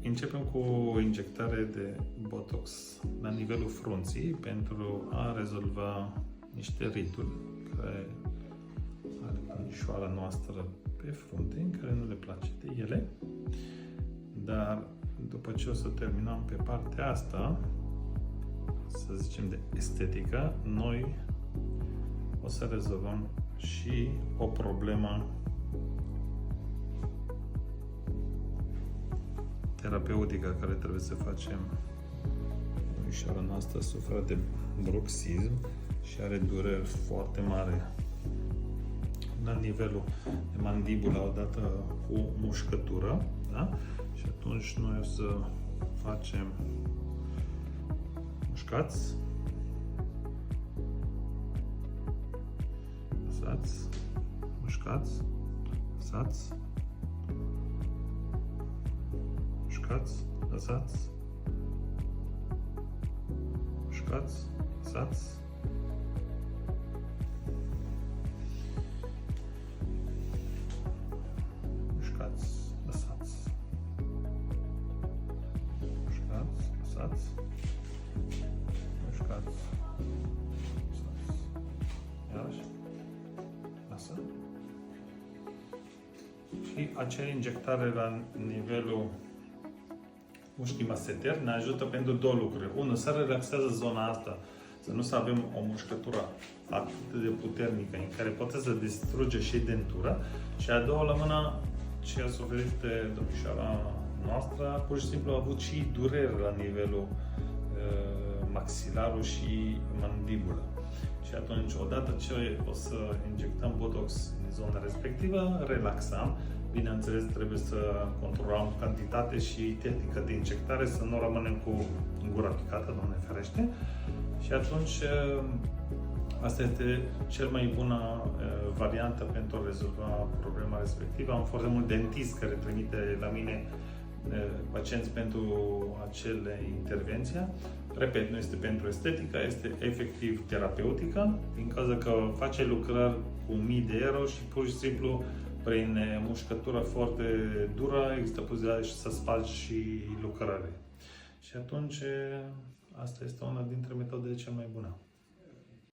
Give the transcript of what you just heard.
Începem cu o injectare de Botox la nivelul frunții pentru a rezolva niște rituri care are bunișoara noastră pe frunte, în care nu le place de ele. Dar după ce o să terminăm pe partea asta, să zicem de estetică, noi o să rezolvăm și o problemă terapeutică care trebuie să facem. Bunișoara noastră suferă de bruxism și are dureri foarte mare la nivelul de mandibulă odată cu mușcătură, da? Și atunci noi o să facem mușcați, lăsați, mușcați, lăsați, mușcați, lăsați, mușcați, lăsați. Mușcați, lăsați. Mușcați, lăsați. Mușcați, lăsați. Iarăși. Lasă. Și acea injectare la nivelul mușchii maseter ne ajută pentru două lucruri. Unu, să relaxează zona asta, să nu să avem o mușcătură atât de puternică în care poate să distruge și dentura. Și a doua, la mână, ce a suferit domnișoara noastră, pur și simplu a avut și dureri la nivelul maxilarul și mandibulă. Și atunci, odată ce o să injectăm Botox în zona respectivă, relaxăm. Bineînțeles, trebuie să controlăm cantitate și tehnică de injectare, să nu rămânem cu gura picată, Doamne ferește. Și atunci, asta este cel mai bună variantă pentru a rezolva problema respectivă. Am foarte mult dentist care trimite la mine pacienți pentru acele intervenții. Repet, nu este pentru estetică, este efectiv terapeutică, din cauza că face lucrări cu mii de euro și pur și simplu prin mușcătură foarte dură există posibilitatea și să spargi și lucrare. Și atunci asta este una dintre metodele cele mai bune.